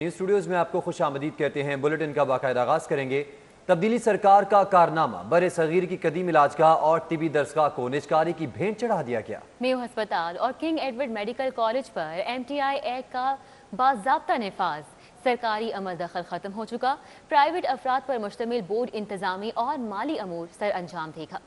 News studios میں آپ کو خوش آمدید کہتے ہیں۔ بلیٹن کا باقاعدہ آغاز کریں گے۔ تبدیلی سرکار کا کارنامہ، بر صغیر کی قدیم علاج گاہ اور طبی درسگاہ کو نجکاری کی بھینٹ چڑھا دیا گیا۔ میو ہسپتال اور کنگ ایڈورڈ میڈیکل کالج پر MTI ایکٹ کا باضابطہ نفاذ، سرکاری عمل دخل ختم ہو چکا، پرائیویٹ افراد پر مشتمل بورڈ انتظامی اور مالی امور سر انجام دے گا۔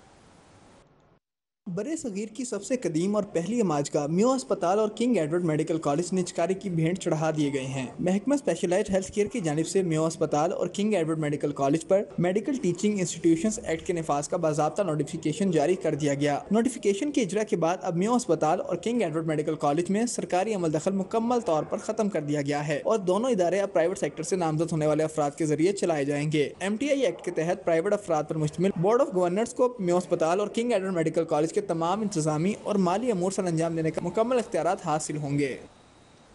برِ صغیر کی سب سے قدیم اور پہلی علاج گاہ میو ہسپتال اور کنگ ایڈورڈ میڈیکل کالج نجکاری کی بھینٹ چڑھا دیے گئے ہیں۔ محکمہ اسپیشلائزڈ ہیلتھ کیئر کی جانب سے میو ہسپتال اور کنگ ایڈورڈ میڈیکل کالج پر میڈیکل ٹیچنگ انسٹیٹیوشنز ایکٹ کے نفاذ کا باضابطہ نوٹیفیکیشن جاری کر دیا گیا۔ نوٹیفیکیشن کے اجرا کے بعد اب میو ہسپتال اور کنگ ایڈورڈ میڈیکل کالج میں سرکاری عمل دخل مکمل طور پر ختم کر دیا گیا ہے اور دونوں ادارے اب پرائیویٹ سیکٹر سے نامزد ہونے والے افراد کے ذریعے چلائے جائیں گے۔ MTI ایکٹ کے تحت پرائیویٹ افراد پر مشتمل بورڈ آف گورنرز کو میو ہسپتال اور کنگ ایڈورڈ میڈیکل کالج کے تمام انتظامی اور مالی امور سر انجام دینے کا مکمل اختیارات حاصل ہوں گے۔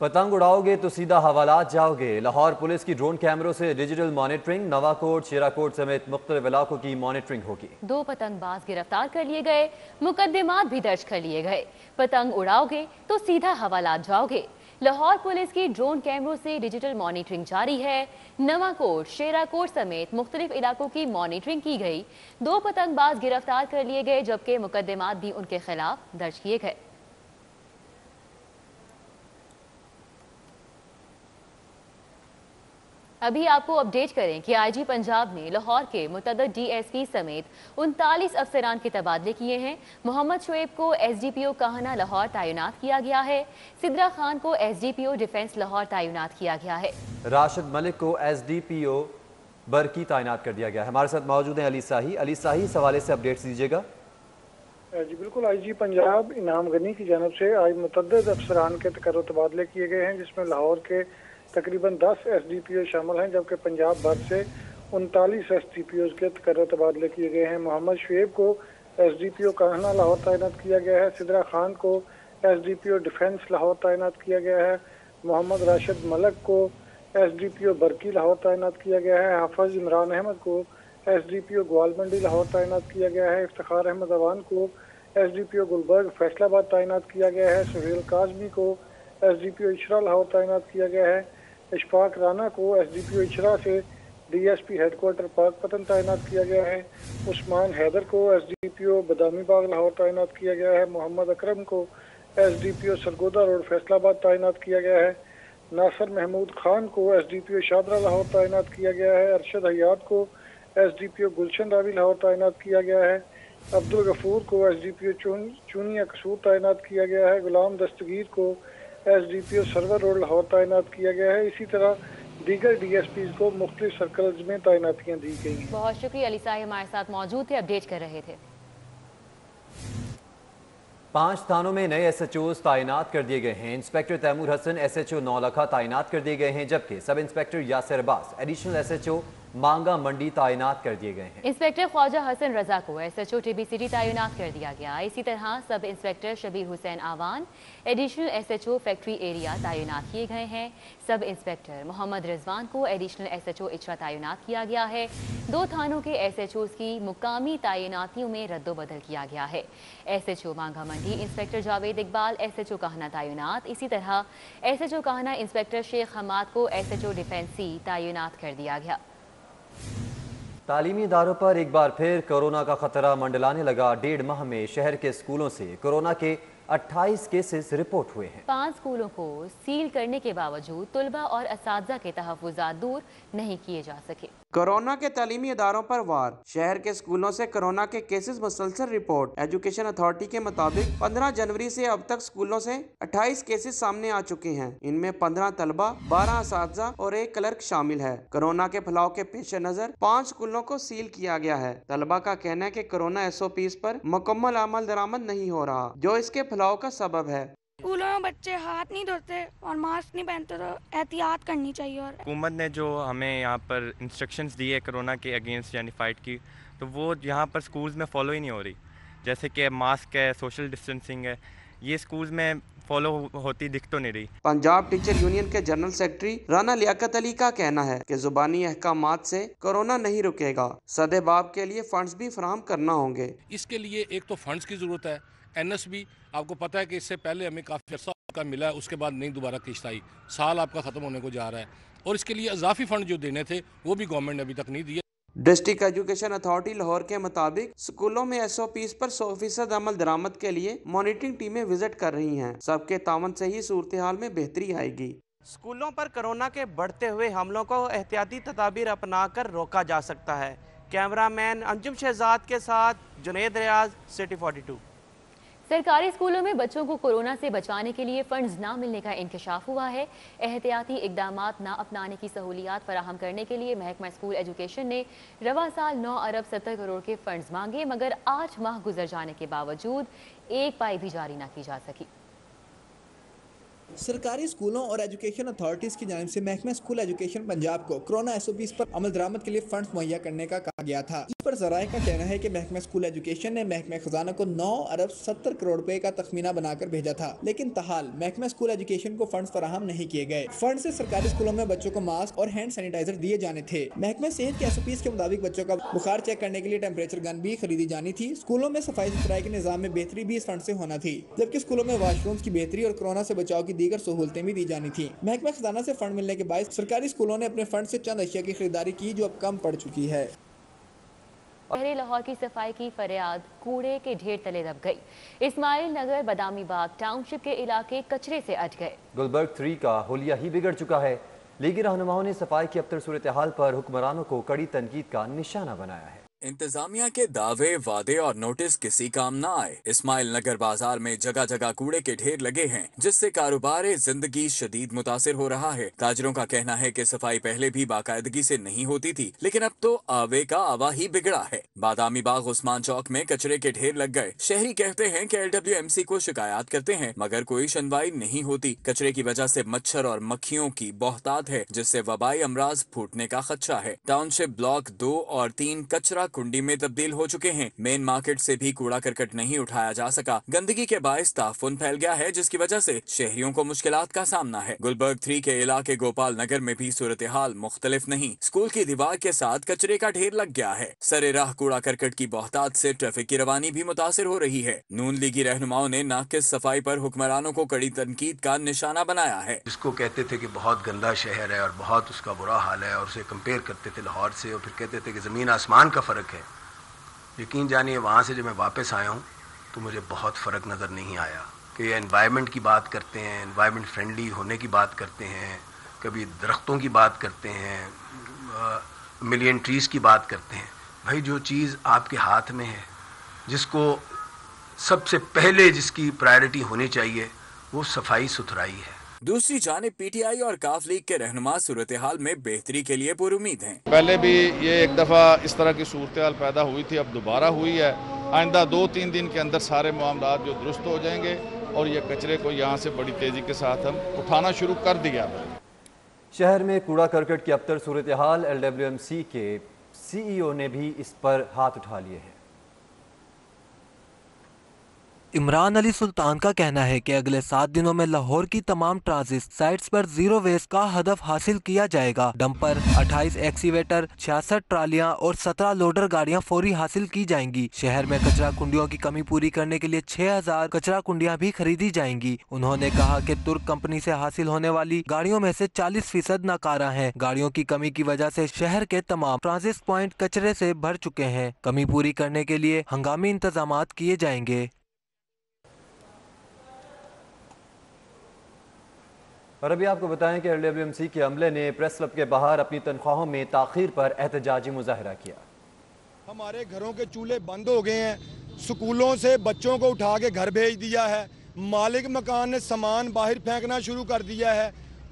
پتنگ اڑاؤ گے تو سیدھا حوالات جاؤ گے۔ لاہور پولیس کی ڈرون کیمروں سے ڈیجیٹل مانیٹرنگ، نوا کوٹ، شیرا کوٹ سمیت مختلف علاقوں کی مانیٹرنگ ہوگی۔ 2 پتنگ باز گرفتار کر لیے گئے، مقدمات بھی درج کر لیے گئے۔ پتنگ اڑاؤ گے تو سیدھا حوالات جاؤ گے۔ لاہور پولیس کی ڈرون کیمروں سے ڈیجیٹل مانیٹرنگ جاری ہے۔ نوا کوٹ، شیرا کوٹ سمیت مختلف علاقوں کی مانیٹرنگ کی گئی۔ 2 پتنگ باز گرفتار کر لیے گئے جبکہ مقدمات بھی ان کے خلاف درج کیے گئے۔ ابھی آپ کو اپڈیٹ کریں کہ IG پنجاب نے لاہور کے متعدد DSP سمیت 39 افسران کے تبادلے کیے ہیں۔ محمد شعیب کو SDPO کاہنہ لاہور تعینات کیا گیا ہے۔ سدرا خان کو SDPO ڈیفنس لاہور تعینات کیا گیا ہے۔ راشد ملک کو SDPO برکی تعینات کر دیا گیا ہے۔ ہمارے ساتھ موجود ہیں علی ساہی۔ علی ساہی، اس حوالے سے اپڈیٹس دیجیے گا۔ جی بالکل، IG پنجاب انعام غنی کی جانب سے آج متعدد افسران کے تقرر تبادلے کیے گئے ہیں، جس میں لاہور کے تقریباً 10 SDPO شامل ہیں جبکہ پنجاب بھر سے 39 SDPOs کے تقرر تبادلے کیے گئے ہیں۔ محمد شعیب کو SDPO کاہنہ لاہور تعینات کیا گیا ہے۔ سدرا خان کو SDPO ڈیفنس لاہور تعینات کیا گیا ہے۔ محمد راشد ملک کو SDPO برکی لاہور تعینات کیا گیا ہے۔ حافظ عمران احمد کو SDPO گوالمنڈی لاہور تعینات کیا گیا ہے۔ افتخار احمد اوان کو SDPO گلبرگ فیصل آباد تعینات کیا گیا ہے۔ سہیل کاظمی کو SDPO اچھرا لاہور تعینات کیا گیا ہے۔ اشفاق رانا کو SDPO اچھرا سے DSP ہیڈ کوارٹر پاک پتن تعینات کیا گیا ہے۔ عثمان حیدر کو SDPO بدامی باغ لاہور تعینات کیا گیا ہے۔ محمد اکرم کو SDPO سرگودا روڈ فیصل آباد تعینات کیا گیا ہے۔ ناصر محمود خان کو SDPO شادرہ لاہور تعینات کیا گیا ہے۔ ارشد حیات کو SDPO گلشن راوی لاہور تعینات کیا گیا ہے۔ عبدالغفور کو SDPO چونیا قصور تعینات کیا گیا ہے۔ غلام دستگیر کو SDPO سرور روڈ لاہور تعینات کیا گیا ہے۔ اسی طرح دیگر DSPs کو مختلف سرکلز میں تعیناتیاں دی گئی ہیں۔ بہت شکریہ علی صاحب، ہمارے ساتھ موجود تھے، اپڈیٹ کر رہے تھے۔ 5 تھانوں میں نئے SHOs تعینات کر دیے گئے ہیں۔ انسپیکٹر تیمور حسن SHO نولکھا تعینات کر دیے گئے ہیں جبکہ سب انسپیکٹر یاسر عباس ایڈیشنل SHO مانگا منڈی تعینات کر دیے گئے ہیں۔ انسپیکٹر خواجہ حسن رضا کو SHO TB سٹی تعینات کر دیا گیا۔ اسی طرح سب انسپیکٹر شبیر حسین آوان ایڈیشنل SHO فیکٹری ایریا تعینات کیے گئے ہیں۔ سب انسپیکٹر محمد رضوان کو ایڈیشنل SHO اچھرا تعینات کیا گیا ہے۔ 2 تھانوں کے SHOs کی مقامی تعیناتیوں میں رد و بدل کیا گیا ہے۔ SHO مانگا منڈی انسپیکٹر جاوید اقبال SHO کاہنہ تعینات، اسی طرح SHO کاہنہ انسپیکٹر شیخ حماد کو SHO ڈیفنس سی تعینات کر دیا گیا۔ تعلیمی اداروں پر ایک بار پھر کورونا کا خطرہ منڈلانے لگا۔ 1.5 ماہ میں شہر کے اسکولوں سے کورونا کے 28 کیسز رپورٹ ہوئے ہیں۔ 5 اسکولوں کو سیل کرنے کے باوجود طلبہ اور اساتذہ کے تحفظات دور نہیں کیے جا سکے۔ کورونا کے تعلیمی اداروں پر وار، شہر کے اسکولوں سے کورونا کے کیسز مسلسل رپورٹ۔ ایجوکیشن اتھارٹی کے مطابق 15 جنوری سے اب تک اسکولوں سے 28 کیسز سامنے آ چکے ہیں۔ ان میں 15 طلبہ، 12 اساتذہ اور 1 کلرک شامل ہے۔ کورونا کے پھیلاؤ کے پیش نظر 5 اسکولوں کو سیل کیا گیا ہے۔ طلبہ کا کہنا ہے کہ کورونا SOPs پر مکمل عمل درآمد نہیں ہو رہا، جو اس کے پھیلاؤ کا سبب ہے۔ اسکولوں میں بچے ہاتھ نہیں دھوتے اور ماسک نہیں پہنتے، تو احتیاط کرنی چاہیے۔ اور حکومت نے جو ہمیں یہاں پر انسٹرکشنز دی ہے کورونا کے اگینسٹ یعنی فائٹ کی، تو وہ یہاں پر سکولز میں فالو ہی نہیں ہو رہی۔ جیسے کہ ماسک ہے، سوشل ڈسٹینسنگ ہے، یہ سکولز میں فالو ہوتی دکھ تو نہیں رہی۔ پنجاب ٹیچر یونین کے جنرل سیکرٹری رانا لیاقت علی کا کہنا ہے کہ زبانی احکامات سے کورونا نہیں رکے گا، سدے باب کے لیے فنڈز بھی فراہم کرنا ہوں گے۔ اس کے لیے ایک تو فنڈز کی ضرورت ہے۔ NSB آپ کو پتہ ہے کہ اس سے پہلے ہمیں کافی عرصہ کا ملا ہے، اس کے بعد نہیں دوبارہ قسط آئی، سال آپ کا ختم ہونے کو جا رہا ہے۔ और इसके लिए इजाफी फंड जो देने थे वो भी गवर्नमेंट ने अभी तक नहीं दिए। डिस्ट्रिक्ट एजुकेशन अथॉरिटी लाहौर के मुताबिक स्कूलों में SOPs पर 100% अमल दरामद के लिए मॉनिटरिंग टीमें विजिट कर रही हैं। सबके तावन से ही सूरत हाल में बेहतरी आएगी। स्कूलों पर कोरोना के बढ़ते हुए हमलों को एहतियाती तदाबीर अपनाकर रोका जा सकता है। कैमरामैन अंजुम शहजाद के साथ जुनेद रियाज, सिटी 42। सरकारी स्कूलों में बच्चों को कोरोना से बचाने के लिए फंड्स ना मिलने का इंकशाफ हुआ है। एहतियाती इकदामात ना अपनाने की सहूलियात फराहम करने के लिए महकमा स्कूल एजुकेशन ने रवा साल 9 अरब 70 करोड़ के फंड्स मांगे, मगर 8 माह गुजर जाने के बावजूद एक पाई भी जारी ना की जा सकी। सरकारी स्कूलों और एजुकेशन अथॉरिटीज की जानिब से महकमा स्कूल एजुकेशन पंजाब को कोरोना SOPs पर अमल दरामद के लिए फंड्स मुहैया करने का कहा गया था, जिस पर ज़राए का कहना है कि महकमा स्कूल एजुकेशन ने महकमा खजाना को 9 अरब 70 करोड़ रुपए का तखमीना बनाकर भेजा था, लेकिन ताहाल महकमा स्कूल एजुकेशन को फंड्स फराहम नहीं किए गए। फंड से सरकारी स्कूलों में बच्चों को मास्क और हैंड सैनिटाइजर दिए जाने थे। महकमा सेहत के SOPs के मुताबिक बच्चों का बुखार चेक करने के लिए टेम्परेचर गन भी खरीदी जानी थी। स्कूलों में सफाई सुथराई के निजाम में बेहतरी भी इस फंड से होना थी, जबकि स्कूलों में वाशरूम्स की बेहतरी और कोरोना से बचाव की दीगर सहूलतें भी दी जानी थी। महकमा खजाना से फंड मिलने के बाद सरकारी स्कूलों ने अपने फंड से चंद अशिया की खरीदारी की जो अब कम पड़ चुकी है। शहरी लाहौर की सफाई की फरियाद कूड़े के ढेर तले दब गई। इस्माइल नगर बदामी बाग टाउनशिप के इलाके कचरे से अट गए। गुलबर्ग 3 का हुलिया ही बिगड़ चुका है। लीगी रहनुमाओं ने सफाई की अबतर सूरत हाल पर हुक्मरानों को कड़ी तनकीद का निशाना बनाया है। इंतजामिया के दावे, वादे और नोटिस किसी काम ना आए। इस्माइल नगर बाजार में जगह जगह कूड़े के ढेर लगे हैं, जिससे कारोबार जिंदगी शदीद मुतासिर हो रहा है। ताजरों का कहना है कि सफाई पहले भी बाकायदगी से नहीं होती थी, लेकिन अब तो आवे का आवा ही बिगड़ा है। बादामी बाग उस्मान चौक में कचरे के ढेर लग गए। शहरी कहते हैं कि LWMC को शिकायत करते हैं, मगर कोई सुनवाई नहीं होती। कचरे की वजह से मच्छर और मक्खियों की बहुतात है, जिससे वबाई अमराज फूटने का खदशा है। टाउनशिप ब्लॉक 2 और 3 कचरा कुंडी में तब्दील हो चुके हैं। मेन मार्केट से भी कूड़ा करकट नहीं उठाया जा सका। गंदगी के बायस ताफुन फैल गया है, जिसकी वजह से शहरियों को मुश्किलात का सामना है। गुलबर्ग 3 के इलाके गोपाल नगर में भी सूरत हाल मुख्तलिफ नहीं। स्कूल की दीवार के साथ कचरे का ढेर लग गया है। सरे राह कूड़ा करकट की बहुतात से ट्रैफिक की रवानी भी मुतासिर हो रही है। नून लीगी रहनुमाओं ने नाकिस सफाई पर हुक्मरानों को कड़ी तनकीद का निशाना बनाया है। जिसको कहते थे कि बहुत गंदा शहर है और बहुत उसका बुरा हाल है, और उसे कंपेयर करते थे लाहौर से, और फिर कहते थे कि ज़मीन आसमान का फ़र्क है। यकीन जानिए वहाँ से जब मैं वापस आया हूँ तो मुझे बहुत फ़र्क नज़र नहीं आया। कि एनवायरनमेंट की बात करते हैं, एनवायरनमेंट फ्रेंडली होने की बात करते हैं, कभी दरख्तों की बात करते हैं, मिलियन ट्रीज़ की बात करते हैं। भाई जो चीज़ आपके हाथ में है, जिसको सबसे पहले जिसकी प्रायोरिटी होनी चाहिए वो सफाई सुथराई है। दूसरी जानिब PTI और काफ लीग के रहनुमा सूरत हाल में बेहतरी के लिए पुरुमीद हैं। पहले भी ये एक दफ़ा इस तरह की सूरत हाल पैदा हुई थी, अब दोबारा हुई है। आइंदा 2-3 दिन के अंदर सारे मामला जो दुरुस्त हो जाएंगे और ये कचरे को यहाँ से बड़ी तेज़ी के साथ हम उठाना शुरू कर दिया। शहर में कूड़ा करकट की अबतर सूरत हाल LWMC के CEO ने भी इस पर हाथ उठा लिए हैं। इमरान अली सुल्तान का कहना है कि अगले 7 दिनों में लाहौर की तमाम ट्रांजिट साइट्स पर जीरो वेस्ट का हदफ हासिल किया जाएगा। डंपर, 28 एक्सीवेटर, 66 ट्रालियां और 17 लोडर गाड़ियां फौरी हासिल की जाएंगी। शहर में कचरा कुंडियों की कमी पूरी करने के लिए 6000 कचरा कुंडियां भी खरीदी जाएंगी। उन्होंने कहा कि तुर्क कंपनी से हासिल होने वाली गाड़ियों में से 40% नाकारा हैं। गाड़ियों की कमी की वजह से शहर के तमाम ट्रांजिट पॉइंट कचरे से भर चुके हैं। कमी पूरी करने के लिए हंगामी इंतजाम किए जाएंगे। और अभी आपको बताएं कि LWMC के अमले ने प्रेस क्लब के बाहर अपनी तनख्वाहों में ताखीर पर एहतजाजी मुजाहरा किया। हमारे घरों के चूल्हे बंद हो गए हैं, स्कूलों से बच्चों को उठा के घर भेज दिया है, मालिक मकान ने सामान बाहर फेंकना शुरू कर दिया है,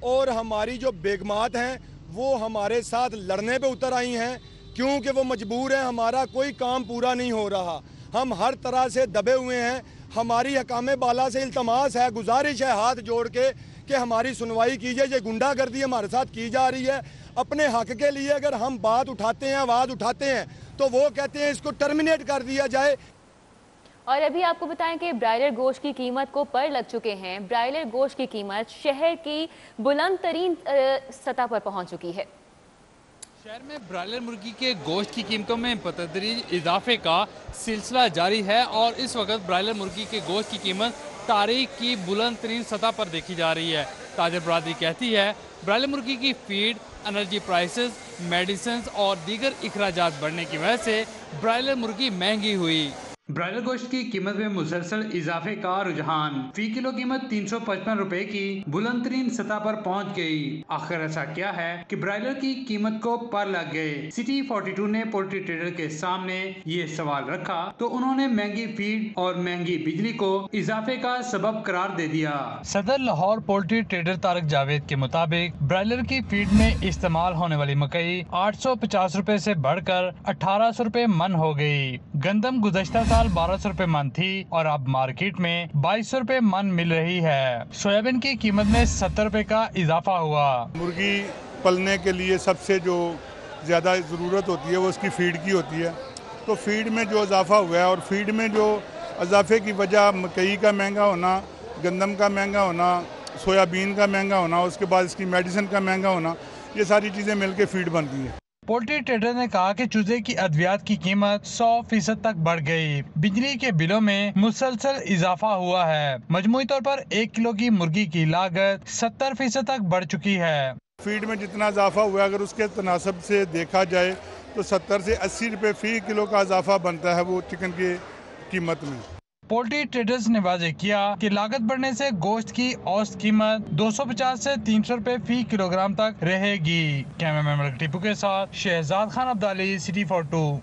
और हमारी जो बेगमात हैं वो हमारे साथ लड़ने पे उतर आई हैं क्योंकि वो मजबूर हैं। हमारा कोई काम पूरा नहीं हो रहा, हम हर तरह से दबे हुए हैं। हमारी हकामे बाला से इल्तमास है, गुजारिश है हाथ जोड़ के कि हमारी सुनवाई कीजिए। ये गुंडागर्दी हमारे साथ की जा रही है। अपने हक के लिए अगर हम बात उठाते हैं, आवाज़ उठाते हैं, तो वो कहते हैं इसको टर्मिनेट कर दिया जाए। और अभी आपको बताएं कि ब्रायलर गोश्त की कीमत को पर लग चुके हैं। ब्रायलर गोश्त की कीमत शहर की बुलंद तरीन सतह पर पहुंच चुकी है। शहर में ब्रायलर मुर्गी के गोश्त की कीमतों में बतदरीज इजाफे का सिलसिला जारी है और इस वक्त ब्रायलर मुर्गी के गोश्त की कीमत तारीख की बुलंद तरीन सतह पर देखी जा रही है। ताजर बरादरी कहती है ब्रायलर मुर्गी की फीड, एनर्जी प्राइसेस, मेडिसिन और दीगर अखराजात बढ़ने की वजह से ब्रायलर मुर्गी महंगी हुई। ब्रायलर गोश्त की कीमत में मुसलसल इजाफे का रुझान, फी किलो कीमत 355 रुपए की बुलंद तरीन सतह पर पहुंच गई। आखिर ऐसा क्या है कि ब्रायलर की कीमत को पर लग गए? सिटी 42 ने पोल्ट्री ट्रेडर के सामने ये सवाल रखा तो उन्होंने महंगी फीड और महंगी बिजली को इजाफे का सबब करार दे दिया। सदर लाहौर पोल्ट्री ट्रेडर तारक जावेद के मुताबिक ब्रायलर की फीड में इस्तेमाल होने वाली मकई 850 रुपए से बढ़कर 1800 रुपए मन हो गई। गंदम गुज़श्ता साल 1200 रुपए मन थी और अब मार्केट में 2200 रुपए मन मिल रही है। सोयाबीन की कीमत में 70 रुपए का इजाफा हुआ। मुर्गी पलने के लिए सबसे जो ज़्यादा ज़रूरत होती है वो उसकी फीड की होती है, तो फीड में जो इजाफा हुआ है और फीड में जो इजाफे की वजह मकई का महंगा होना, गंदम का महंगा होना, सोयाबीन का महंगा होना, उसके बाद इसकी मेडिसिन का महंगा होना, ये सारी चीज़ें मिलकर फीड बनती है। पोल्ट्री ट्रेडर ने कहा कि चूजे की अद्वियात की कीमत 100% तक बढ़ गई। बिजली के बिलों में मुसलसल इजाफा हुआ है। मजमूई तौर पर 1 किलो की मुर्गी की लागत 70% तक बढ़ चुकी है। फीड में जितना इजाफा हुआ है अगर उसके तनासब से देखा जाए तो 70 से 80 रुपए फी किलो का इजाफा बनता है वो चिकन की कीमत में। पोल्ट्री ट्रेडर्स ने वाजे किया कि लागत बढ़ने से गोश्त की औसत कीमत 250 से 300 रुपए फी किलोग्राम तक रहेगी। कैमरामैन टीपू के साथ शहजाद खान अब्दाली, सिटी 42।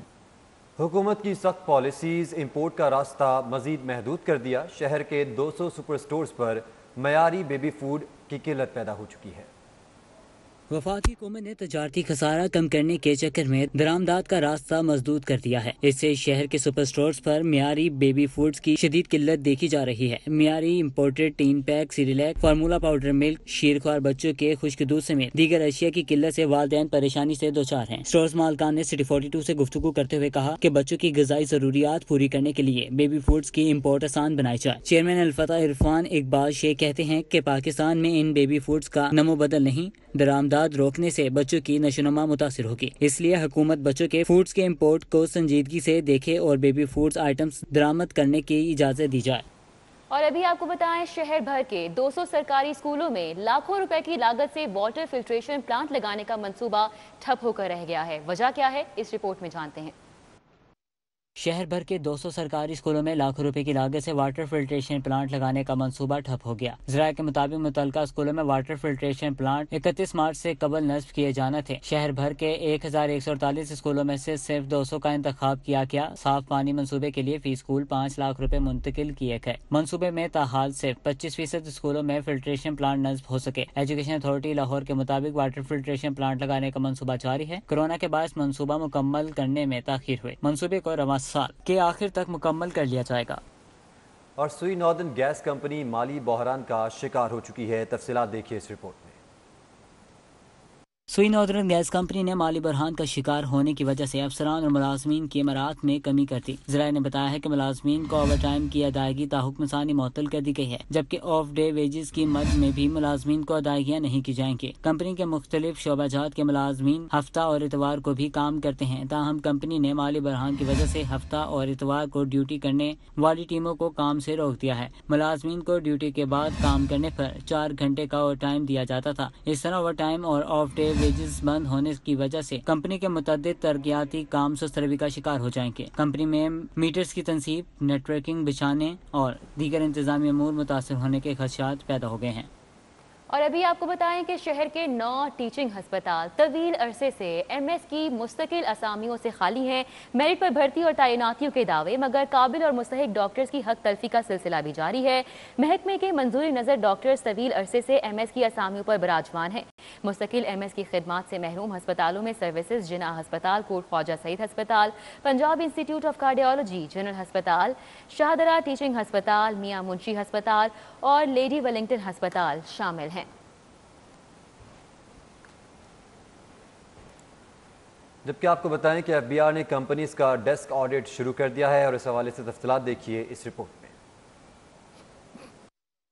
हुकूमत की सख्त पॉलिसीज इंपोर्ट का रास्ता मजीद महदूद कर दिया। शहर के 200 सुपर स्टोर्स पर मयारी बेबी फूड की किल्लत पैदा हो चुकी है। वफाकी हुकूमत ने तजारती खसारा कम करने के चक्कर में दरामदात का रास्ता मजदूद कर दिया है। इससे शहर के सुपर स्टोर्स पर मियारी बेबी फूड्स की शदीद किल्लत देखी जा रही है। मियारी imported tin pack, Cerelac, formula powder milk, शीरख्वार बच्चों के खुश्क दूध समेत दीगर अशिया की किल्लत से वालिदैन परेशानी से दो चार हैं। स्टोर्स मालकान ने सिटी 42 से गुफ्तगू करते हुए कहा कि बच्चों की ग़िज़ाई ज़रूरियात पूरी करने के लिए बेबी फूड्स की इम्पोर्ट आसान बनाई जाए। चेयरमैन अल्फता इरफान इकबाल शेख कहते हैं कि पाकिस्तान में इन बेबी फूड्स का नमो बदल नहीं, दरामदाद रोकने से बच्चों की नशोनुमा मुतासिर होगी। इसलिए हुकूमत बच्चों के फूड्स के इंपोर्ट को संजीदगी से देखे और बेबी फूड्स आइटम्स दरामद करने की इजाज़त दी जाए। और अभी आपको बताएं, शहर भर के 200 सरकारी स्कूलों में लाखों रुपए की लागत से वाटर फिल्ट्रेशन प्लांट लगाने का मंसूबा ठप होकर रह गया है। वजह क्या है, इस रिपोर्ट में जानते हैं। शहर भर के 200 सरकारी स्कूलों में लाखों रुपए की लागत से वाटर फिल्ट्रेशन प्लांट लगाने का मंसूबा ठप हो गया। ज़राए के मुताबिक मुतल्लिका स्कूलों में वाटर फिल्ट्रेशन प्लांट 31 मार्च से कबल नस्ब किए जाने थे। शहर भर के 1148 स्कूलों में से सिर्फ 200 का इंतखाब किया गया। साफ पानी मंसूबे के लिए फी स्कूल 5 लाख रुपए मुंतकिल किए गए। मंसूबे में ताहाल सिर्फ 25% स्कूलों में फिल्ट्रेशन प्लांट नस्ब हो सके। एजुकेशन अथॉरिटी लाहौर के मुताबिक वाटर फिल्ट्रेशन प्लांट लगाने का मंसूबा जारी है। कोरोना के बायस मंसूबा मुकम्मल करने में ताखीर हुई। मंसूबे को रवां साल के आखिर तक मुकम्मल कर लिया जाएगा। और सुई नॉर्दर्न गैस कंपनी माली बहरान का शिकार हो चुकी है। तफसीलात देखिए इस रिपोर्ट में। सुई नॉर्दर्न गैस कंपनी ने माली बहरान का शिकार होने की वजह से अफसरान और मुलाजमीन की इमारात में कमी कर दी। ज़राए ने बताया है कि मुलाजमीन को ओवर टाइम की अदायगी ताहुक्म सानी मुअत्तल कर दी गई है, जबकि ऑफ डे वेजेस की मद में भी मुलाजमीन को अदायगियाँ नहीं की जाएंगी। कंपनी के मुख्तलिफ शोबाजात के मुलाजमीन हफ्ता और इतवार को भी काम करते हैं। ताहम कंपनी ने माली बहरान की वजह से हफ्ता और इतवार को ड्यूटी करने वाली टीमों को काम से रोक दिया है। मुलाजमीन को ड्यूटी के बाद काम करने पर 4 घंटे का ओवर टाइम दिया जाता था। इस तरह ओवर टाइम और ऑफ डे वेजेस बंद होने की वजह से कंपनी के मुतअद्दिद तरक्याती काम सुस्त रवि का शिकार हो जाएंगे। कंपनी में मीटर्स की तनसीब, नेटवर्किंग बिछाने और दीगर इंतजामी अमूर मुतासर होने के खदशात पैदा हो गए हैं। और अभी आपको बताएं कि शहर के 9 टीचिंग हस्पताल तवील अरसे से एमएस की मुस्तकिल असामियों से खाली हैं। मेरिट पर भर्ती और तैनातियों के दावे, मगर काबिल और मुस्तहिक डॉक्टर्स की हक तलफी का सिलसिला भी जारी है। महकमे के मंजूरी नज़र डॉक्टर्स तवील अरसे से एमएस की असामियों पर बराजमान है। मुस्तकिल एमएस की खिदमात से महरूम हस्पतालों में सर्विसेज जिना हस्पताल, कोट ख्वाजा सईद हस्पताल, Punjab institute of cardiology general हस्पताल, शाहदरा टीचिंग हस्पताल, मियां मुंशी हस्पताल और लेडी वेलिंगटन हस्पताल शामिल हैं। जबकि आपको बताएं कि एफबीआर ने कंपनीज का डेस्क ऑडिट शुरू कर दिया है और इस हवाले से तफसीलात देखिए इस रिपोर्ट में।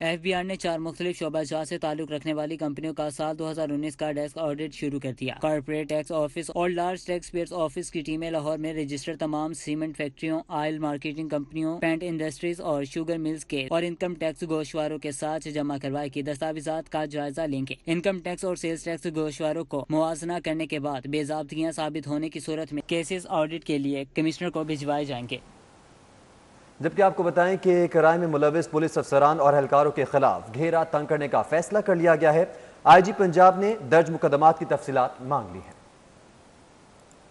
FBR ने 4 मुख्तलिफ शोबाजात से ताल्लुक रखने वाली कंपनियों का साल 2019 का डेस्क ऑडिट शुरू कर दिया। कॉर्पोरेट टैक्स ऑफिस और लार्ज टैक्स पेयर्स ऑफिस की टीमें लाहौर में रजिस्टर्ड तमाम सीमेंट फैक्ट्रियों, ऑयल मार्केटिंग कंपनियों, पेंट इंडस्ट्रीज और शुगर मिल्स के और इनकम टैक्स गोशवारों के साथ जमा करवाए की दस्तावेजात का जायजा लेंगे। इनकम टैक्स और सेल्स टैक्स गोशवारों को मुआवजा करने के बाद बेज़ाब्तियां साबित होने की सूरत में केसेस ऑडिट के लिए कमिश्नर को भिजवाए जाएंगे। जबकि आपको बताएं कि क्राइम में मुलविस पुलिस अफसरान और एहलकारों के खिलाफ घेरा तंग करने का फैसला कर लिया गया है। IG पंजाब ने दर्ज मुकदमात की तफसीलात मांग ली है।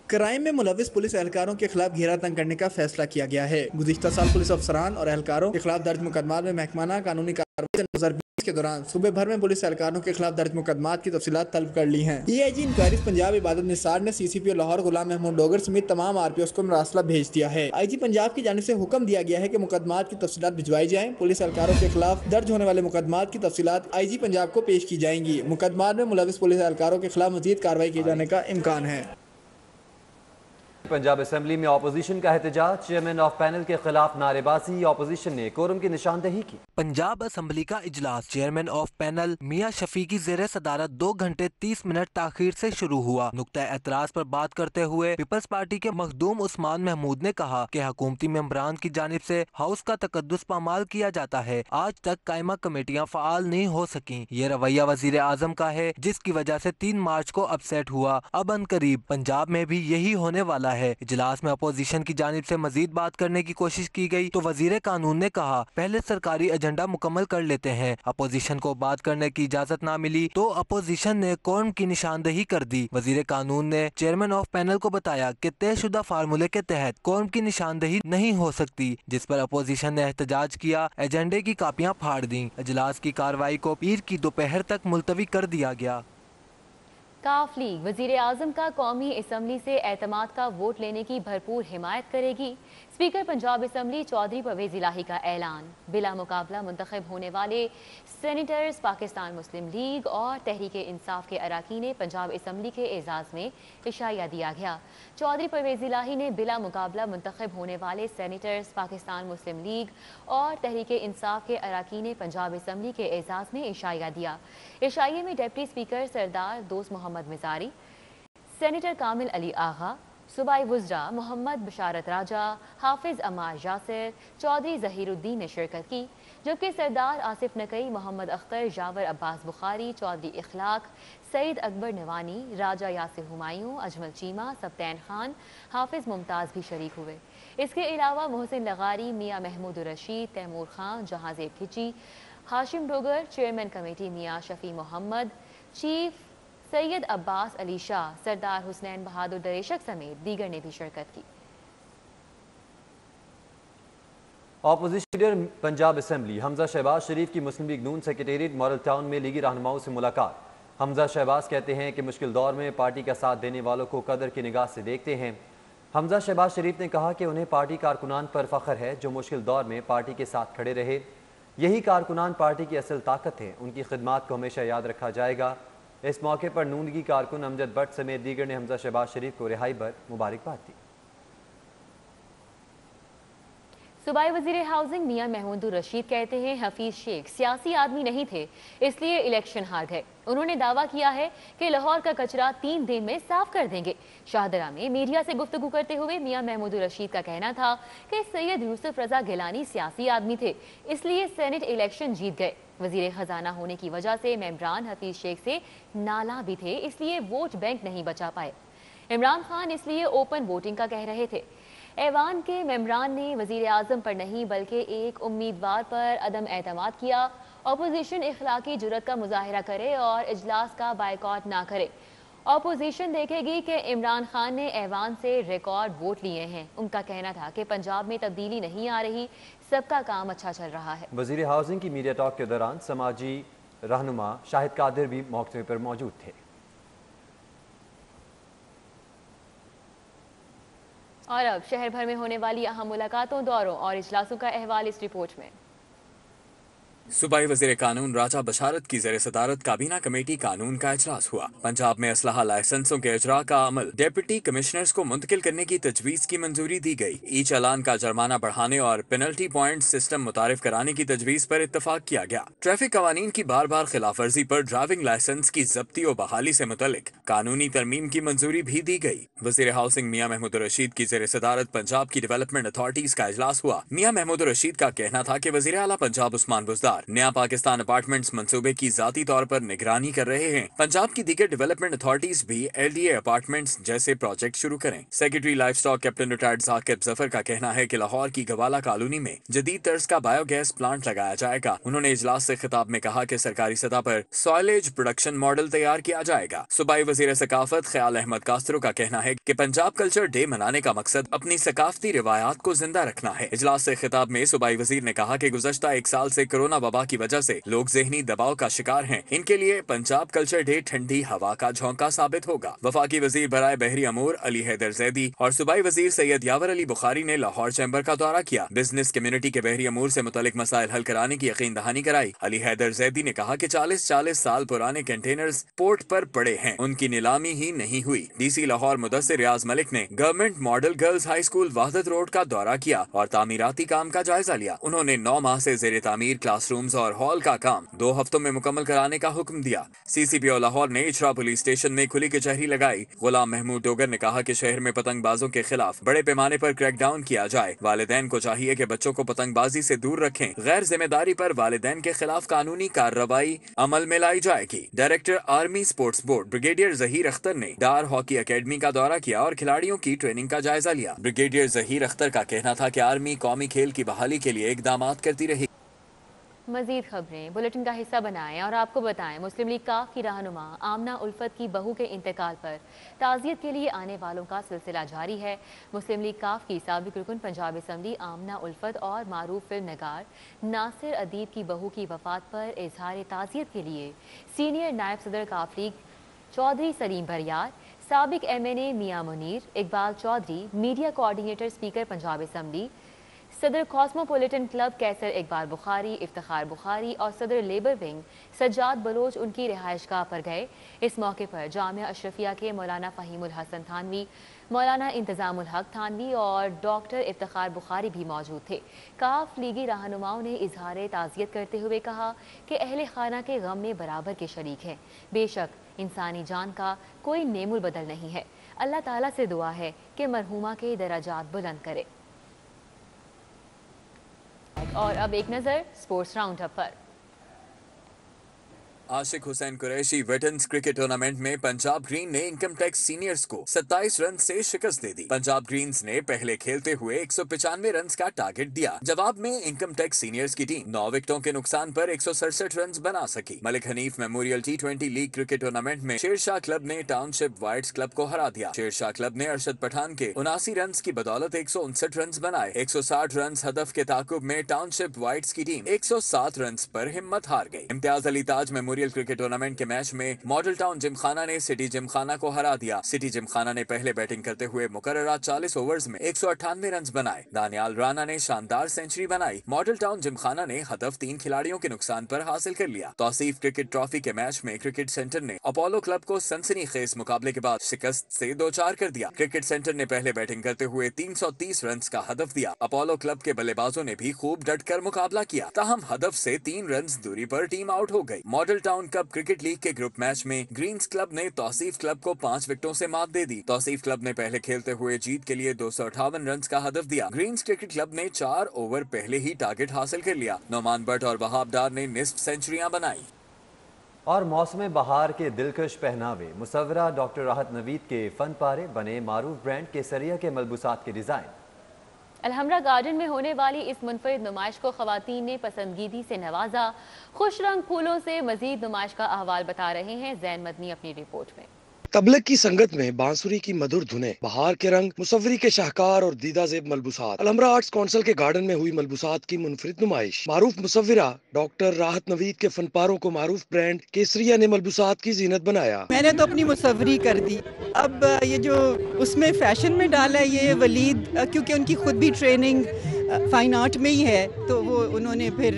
क्राइम में मुलविस पुलिस एहलकारों के खिलाफ घेरा तंग करने का फैसला किया गया है। गुज़िश्ता साल पुलिस अफसरान और एहलकारों के खिलाफ दर्ज मुकदमात में महकमाना कानूनी कार्रवाई 2020 के दौरान सूबे भर में पुलिस एहलकारों के खिलाफ दर्ज मुकदमात की तफसीलात तलब कर ली हैं। DIG इंक्वायरीज पंजाब इबादत निसार ने CCPO लाहौर गुलाम महमूद डोगर समेत तमाम RPOs को मरासला भेज दिया है। IG पंजाब की जानिब से हुक्म दिया गया है कि मुकदमात की तफसीलात भिजवाई जाएं। पुलिस एहलकारों के खिलाफ दर्ज होने वाले मुकदमात की तफसीलात IG पंजाब को पेश की जाएंगी। मुकदमात में मुलविस पुलिस एहलकारों के खिलाफ मजीद कार्रवाई किए जाने का इम्कान है। पंजाब असेंबली में अपोजिशन का एहतजाज, चेयरमैन ऑफ पैनल के खिलाफ नारेबाजी, अपोजिशन ने कोरम की निशानदही की। पंजाब असेंबली का इजलास चेयरमैन ऑफ पैनल मियां शफी की ज़ेरे सदारत 2 घंटे 30 मिनट ताखीर से शुरू हुआ। नुक्ता एतराज पर बात करते हुए पीपल्स पार्टी के मखदूम उस्मान महमूद ने कहा कि हुकूमती मेंबरान की जानिब से हाउस का तकद्दुस पामाल किया जाता है। आज तक कायमा कमेटियां फाल नहीं हो सकी। ये रवैया वजीर आजम का है, जिसकी वजह से 3 मार्च को अपसेट हुआ। अब अनकरीब पंजाब में भी यही होने वाला है। इजलास में अपोजिशन की जानिब से मजीद बात करने की कोशिश की गई तो वजीर कानून ने कहा पहले सरकारी एजेंडा मुकम्मल कर लेते हैं। अपोजिशन को बात करने की इजाजत ना मिली तो अपोजिशन ने कोरम की निशानदही कर दी। वजीर कानून ने चेयरमैन ऑफ पैनल को बताया कि तयशुदा फार्मूले के तहत कोरम की निशानदही नहीं हो सकती, जिस पर अपोजिशन ने एहतजाज किया, एजेंडे की कापियां फाड़ दी। इजलास की कार्रवाई को पीर की दोपहर तक मुलतवी कर दिया गया। काफ लीग वजीर आजम का कौमी असम्बली से एतमाद का वोट लेने की भरपूर हिमायत करेगी। स्पीकर पंजाब असम्बली चौधरी परवेज इलाही का ऐलान। बिला मुकाबला मुंतखब होने वाले सेनेटर्स पाकिस्तान मुस्लिम लीग और तहरीक इंसाफ के अरकान पंजाब असम्बली के एजाज में इशाया दिया गया। चौधरी परवेज इलाही ने बिला मुकाबला मुंतखब होने वाले सेनेटर्स पाकिस्तान मुस्लिम लीग और तहरीक इंसाफ के अरकान पंजाब असम्बली के एजाज में इशाया दिया। इशाये में डिप्टी स्पीकर सरदार दोस्त मोहम्मद मिजारी, सेनेटर कामिल अली आगा, सूबाई वुज़रा मोहम्मद बशारत राजा, हाफिज अमार यासिर, चौधरी जहीरुद्दीन ने शिरकत की, जबकि सरदार आसिफ नकई, मोहम्मद अख्तर, जावर अब्बास बुखारी, चौधरी इखलाक, सईद अकबर नवानी, राजा यासिर हुमायूं, अजमल चीमा, सब्तैन खान, हाफिज मुमताज़ भी शरीक हुए। इसके अलावा मोहसिन लगारी, Mian Mahmood Rasheed, Taimur Khan, Jahanzeb Khichi, Hashim Dogar, chairman committee Mian Shafi Muhammad, chief Syed Abbas Ali Shah, Sardar Hussain Bahadur Dareshak समेत दीगर ने भी शिरकत की। Opposition leader Punjab assembly Hamza Shahbaz Sharif की मुस्लिम लीग नून सेक्रेटेरिएट मॉडल टाउन में लीगी रहनुमाओं से मुलाकात। हमजा शहबाज कहते हैं कि मुश्किल दौर में पार्टी का साथ देने वालों को कदर की निगाह से देखते हैं। हमजा शहबाज शरीफ ने कहा कि उन्हें पार्टी कारकुनान पर फख्र है जो मुश्किल दौर में पार्टी के साथ खड़े रहे। यही कारकुनान पार्टी की असल ताकत है, उनकी खिदमात को हमेशा याद रखा जाएगा। इस मौके पर नूनगी कारकुन अमजद भट्ट समेत दीगर ने हमजा शहबाज शरीफ को रिहाई पर मुबारकबाद दी। सूबाई वजीर हाउसिंग मियां महमूद रशीद कहते हैं हफीज शेख सियासी आदमी नहीं थे, इसलिए इलेक्शन हार गए। उन्होंने दावा किया है कि लाहौर का कचरा 3 दिन में साफ कर देंगे। शाहदरा में मीडिया से गुफ्तगू करते हुए मियां महमूद रशीद का कहना था कि सैयद यूसुफ रजा गिलानी सियासी आदमी थे, इसलिए सेनेट इलेक्शन जीत गए। वजीर खजाना होने की वजह से मेम्बरान हफीज शेख से नाला भी थे, इसलिए वोट बैंक नहीं बचा पाए। इमरान खान इसलिए ओपन वोटिंग का कह रहे थे। ऐवान के मेम्बरान ने वजीर आजम पर नहीं बल्कि एक उम्मीदवार पर अदम एतमाद किया। अपोजिशन इखलाकी जुर्रत का मुजाहिरा करे और इजलास का बायकॉट ना करे। अपोजिशन देखेगी कि इमरान खान ने ऐवान से रिकॉर्ड वोट लिए हैं। उनका कहना था कि पंजाब में तब्दीली नहीं आ रही, सबका काम अच्छा चल रहा है। वजीर हाउसिंग की मीडिया टॉक के दौरान समाजी रहनुमा शाहिद कादिर भी मौके पर मौजूद थे। और अब शहर भर में होने वाली अहम मुलाकातों, दौरों और इजलासों का अहवाल इस रिपोर्ट में। सूबाई वज़ीर कानून राजा बशारत की ज़ेर सदारत काबीना कमेटी कानून का इजलास हुआ। पंजाब में असलहा लाइसेंसों के इजरा का अमल डिप्टी कमिश्नर्स को मुंतकिल करने की तजवीज़ की मंजूरी दी गई। ई चालान का जुर्माना बढ़ाने और पेनल्टी पॉइंट सिस्टम मुतारिफ कराने की तजवीज़ पर इत्तफाक किया गया। ट्रैफिक कवानीन की बार बार खिलाफ वर्जी पर ड्राइविंग लाइसेंस की जब्ती और बहाली से मुतल्लिक कानूनी तरमीम की मंजूरी भी दी गई। वज़ीर हाउसिंग मियां महमूद रशीद की ज़ेर सदारत पंजाब की डेवलपमेंट अथॉरिटीज का इजलास हुआ। मियां महमूद रशीद का कहना था कि वज़ीर आला पंजाब उस्मान बुज़दार नया पाकिस्तान अपार्टमेंट्स मंसूबे की जाती तौर पर निगरानी कर रहे हैं। पंजाब की दीगर डेवलपमेंट अथॉरिटीज भी LDA अपार्टमेंट्स जैसे प्रोजेक्ट शुरू करें। Secretary livestock captain retired Zakib Zafar का कहना है कि लाहौर की गवाला कॉलोनी में जदीद तर्ज का बायोगैस प्लांट लगाया जाएगा। उन्होंने इजलास से खिताब में कहा कि सरकारी सतह पर सॉइलेज प्रोडक्शन मॉडल तैयार किया जाएगा। सूबाई वज़ीर सकाफत ख्याल अहमद कास्त्रो का कहना है कि पंजाब कल्चर डे मनाने का मकसद अपनी सकाफती रिवायात को जिंदा रखना है। इजलास से खिताब में सूबाई वज़ीर ने कहा कि गुज़श्ता एक साल से कोरोना वबा की वजह से लोग ज़हनी दबाव का शिकार हैं। इनके लिए पंजाब कल्चर डे ठंडी हवा का झोंका साबित होगा। वफाकी वज़ीर बराए बहरी अमूर अली हैदर जैदी और सूबाई वज़ीर सैयद यावर अली बुखारी ने लाहौर चैम्बर का दौरा किया। बिजनेस कम्युनिटी के बहरी अमूर से मुतालिक मसाइल हल कराने की यकीन दहानी कराई। अली हैदर जैदी ने कहा कि 40 साल पुराने कंटेनर्स पोर्ट पर पड़े हैं, उनकी नीलामी ही नहीं हुई। DC लाहौर मुदस्सिर रियाज मलिक ने government model girls high school Wahdat road का दौरा किया और तामीराती काम का जायजा लिया। उन्होंने 9 माह से ज़ेर तामीर क्लासरूम्स और हॉल का काम 2 हफ्तों में मुकम्मल कराने का हुक्म दिया। CCPO लाहौर ने इचरा पुलिस स्टेशन में खुली कचहरी लगाई। गुलाम महमूद डोगर ने कहा कि शहर में पतंगबाजों के खिलाफ बड़े पैमाने पर क्रैकडाउन किया जाए। वालिदैन को चाहिए कि बच्चों को पतंगबाजी से दूर रखें। गैर जिम्मेदारी पर वालिदैन के खिलाफ कानूनी कार्रवाई अमल में लाई जाएगी। Director army sports board brigadier Zaheer Akhtar ने डार हॉकी अकेडमी का दौरा किया और खिलाड़ियों की ट्रेनिंग का जायजा लिया। ब्रिगेडियर जहीर अख्तर का कहना था कि आर्मी कौमी खेल की बहाली के लिए इकदाम करती रही। मजीद खबरें बुलेटिन का हिस्सा बनाएं और आपको बताएं मुस्लिम लीग काफ की रहनुमा आमना उल्फत की बहू के इंतकाल पर ताज़ियत के लिए आने वालों का सिलसिला जारी है। मुस्लिम लीग काफ की साबिक रुकन पंजाब असम्बली आमना उल्फत और मारूफ फिल्म नगार नासिर अदीब की बहू की वफात पर इजहार ताज़ियत के लिए सीनियर नायब सदर काफ लीग चौधरी सलीम बरियार, साबिक MNA Mian Munir, Iqbal Chaudhry, media coordinator speaker Punjab assembly, सदर कॉस्मोपोलिटन क्लब कैसर इकबाल बुखारी, इफ्तिखार बुखारी और सदर लेबर विंग सज्जाद बलोच उनकी रिहाइशगाह पर गए। इस मौके पर जामिया अशरफिया के मौलाना फ़हीमुल हसन थानवी, मौलाना इंतज़ामुल हक थानवी और डॉक्टर इफ्तिखार बुखारी भी मौजूद थे। काफ लीगी रहनुमाओं ने इजहार ताज़ियत करते हुए कहा कि अहले खाना के गम में बराबर के शरीक हैं। बेशक इंसानी जान का कोई नेमुल बदल नहीं है। अल्लाह ताला से दुआ है कि मरहूमा के दराजात बुलंद करे। और अब एक नजर स्पोर्ट्स राउंड अप पर। Ashiq Hussain Qureshi veterans cricket tournament में पंजाब ग्रीन ने इनकम टैक्स सीनियर्स को 27 रन से शिकस्त दे दी। पंजाब ग्रीन्स ने पहले खेलते हुए 195 रन का टारगेट दिया। जवाब में इनकम टैक्स सीनियर्स की टीम 9 विकेटों के नुकसान पर 167 रन बना सकी। Malik Hanif memorial T20 league cricket tournament में शेरशाह क्लब ने टाउनशिप वाइट्स क्लब को हरा दिया। शेरशाह क्लब ने अरशद पठान के 79 रन की बदौलत 159 रन बनाए। 160 रन हदफ के ताकुब में टाउनशिप वाइट्स की टीम 107 रन पर हिम्मत हार गई। इम्तियाज अली ताज मेमोरियल क्रिकेट टूर्नामेंट के मैच में मॉडल टाउन जिमखाना ने सिटी जिमखाना को हरा दिया। सिटी जिमखाना ने पहले बैटिंग करते हुए मुकर्ररा 40 ओवर्स में 198 रन बनाए। दानियाल राणा ने शानदार सेंचुरी बनाई। मॉडल टाउन जिमखाना ने हदफ 3 खिलाड़ियों के नुकसान पर हासिल कर लिया। तौसीफ क्रिकेट ट्रॉफी के मैच में क्रिकेट सेंटर ने अपोलो क्लब को सनसनीखेज मुकाबले के बाद शिकस्त से 2-4 कर दिया। क्रिकेट सेंटर ने पहले बैटिंग करते हुए 330 रन का हदफ दिया। अपोलो क्लब के बल्लेबाजों ने भी खूब डटकर मुकाबला किया, ताहम हदफ से 3 रन दूरी पर टीम आउट हो गई। Model town cup cricket league के ग्रुप मैच में ग्रीन्स क्लब ने तौसीफ क्लब को 5 विकेटों से मात दे दी। तौसीफ क्लब ने पहले खेलते हुए जीत के लिए 258 रन का हदफ दिया। ग्रीन्स क्रिकेट क्लब ने 4 ओवर पहले ही टारगेट हासिल कर लिया। नोमान बट और वहाब डार ने निस्फ सेंचुरियां बनाई। और मौसम बहार के दिलकश पहनावे मुसव्वरा डॉक्टर राहत नवीद के फन पारे बने मारूफ ब्रांड केसरिया के मलबूसात के डिजाइन। अलहमरा गार्डन में होने वाली इस मुनफरिद नुमाइश को खवातीन ने पसंदगीदी से नवाजा। खुश रंग फूलों से मजीद नुमाइश का अहवाल बता रहे हैं जैन मदनी अपनी रिपोर्ट में। तबलक की संगत में बांसुरी की मधुर धुनें, बहार के रंग, मुसव्वरी के शाहकार और दीदा ज़ेब मलबूसात। अलहमरा आर्ट्स काउंसिल के गार्डन में हुई मलबूसात की मुनफरिद नुमाइश। मारूफ मुसव्विरा डॉक्टर राहत नवीद के फनपारों को मारूफ ब्रांड केसरिया ने मलबूसात की जीनत बनाया। मैंने तो अपनी मुसव्वरी कर दी। अब ये जो उसमें फैशन में डाला है ये वलीद, क्योंकि उनकी खुद भी ट्रेनिंग फाइन आर्ट में ही है, तो वो उन्होंने फिर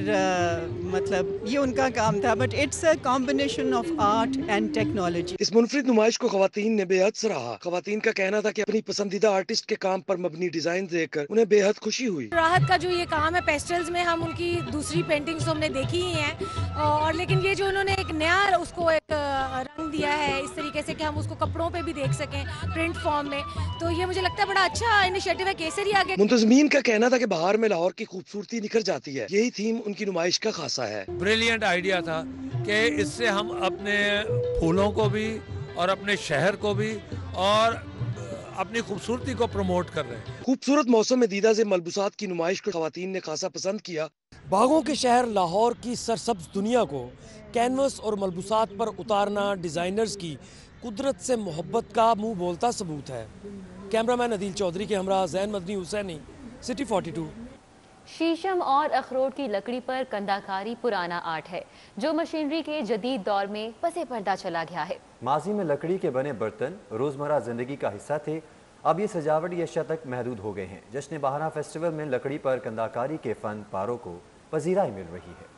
मतलब ये उनका काम था, but it's a combination of art and technology. इस मुनफरिद नुमाइश को खवातीन ने बेहद सराहा। खवातीन का कहना था कि अपनी पसंदीदा आर्टिस्ट के काम पर मबनी डिजाइन देखकर उन्हें बेहद खुशी हुई। राहत का जो ये काम है पेस्टल्स में, हम उनकी दूसरी पेंटिंग्स तो हमने देखी ही हैं, और लेकिन ये जो उन्होंने एक नया उसको एक रंग दिया है इस तरीके से कि हम उसको कपड़ों पे भी देख सकें प्रिंट फॉर्म में, तो ये मुझे लगता है बड़ा अच्छा इनिशिएटिव है केसरी आगे। मुंतजमीन का कहना था कि बहार में लाहौर की खूबसूरती निखर जाती है, यही थीम उनकी नुमाइश का खासा है। ब्रिलियंट आइडिया था कि इससे हम अपने फूलों को भी और अपने शहर को भी और अपनी खूबसूरती को प्रमोट कर रहे हैं। खूबसूरत मौसम में दीदा से मलबूसात की नुमाइश को खवातीन ने खासा पसंद किया। बागों के शहर लाहौर की सरसब्ज दुनिया को कैनवस और मलबूसात पर उतारना डिजाइनर्स की कुदरत से मोहब्बत का मुंह बोलता सबूत है। कैमरामैन अदील चौधरी के हमरा जैन मदनी हुसैनी, सिटी 42। शीशम और अखरोट की लकड़ी पर कंदाकारी पुराना आर्ट है जो मशीनरी के जदीद दौर में पसे पर्दा चला गया है। माजी में लकड़ी के बने बर्तन रोजमर्रा जिंदगी का हिस्सा थे, अब ये सजावटी अशिया तक महदूद हो गए हैं। जश्न बहारा फेस्टिवल में लकड़ी पर कंदाकारी के फन पारों को पजीराई मिल रही है।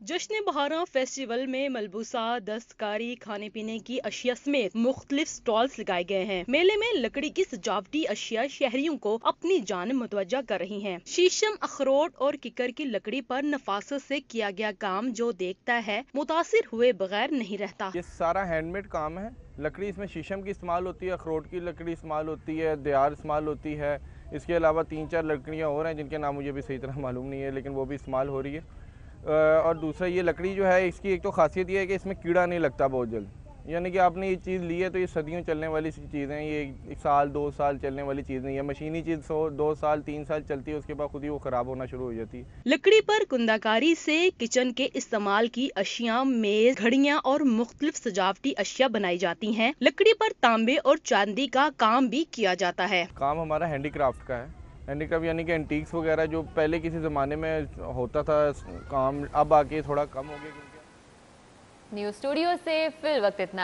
जश्न बहारा फेस्टिवल में मलबूसा, दस्तकारी, खाने पीने की अशिया समेत मुख्तलिफ स्टॉल्स लगाए गए हैं। मेले में लकड़ी की सजावटी अशिया शहरियों को अपनी जानिब मुतवज्जा कर रही हैं। शीशम, अखरोट और किकर की लकड़ी पर नफासत से किया गया काम जो देखता है मुतासिर हुए बगैर नहीं रहता। ये सारा हैंडमेड काम है। लकड़ी इसमें शीशम की इस्तेमाल होती है, अखरोट की लकड़ी इस्तेमाल होती है, दियार इस्तेमाल होती है। इसके अलावा 3-4 लकड़ियाँ और हैं जिनके नाम मुझे भी सही तरह मालूम नहीं है, लेकिन वो भी इस्तेमाल हो रही है। और दूसरा ये लकड़ी जो है इसकी एक तो खासियत ये है कि इसमें कीड़ा नहीं लगता बहुत जल्द, यानी कि आपने ये चीज़ ली है तो ये सदियों चलने वाली चीज़ें हैं। ये 1 साल 2 साल चलने वाली चीज़ नहीं है। मशीनी चीज़ 2 साल 3 साल चलती है, उसके बाद खुद ही वो ख़राब होना शुरू हो जाती है। लकड़ी पर कुंदाकारी से किचन के इस्तेमाल की अशिया, मेज, घड़ियां और मुख्तलिफ सजावटी अशिया बनाई जाती हैं। लकड़ी पर तांबे और चांदी का काम भी किया जाता है। काम हमारा हैंडीक्राफ्ट का है। हैंडीक्राफ्ट यानी कि एंटीक्स वगैरह जो पहले किसी ज़माने में होता था काम, अब आके थोड़ा कम हो गया। न्यूज़ स्टूडियो से फिल वक्त इतना।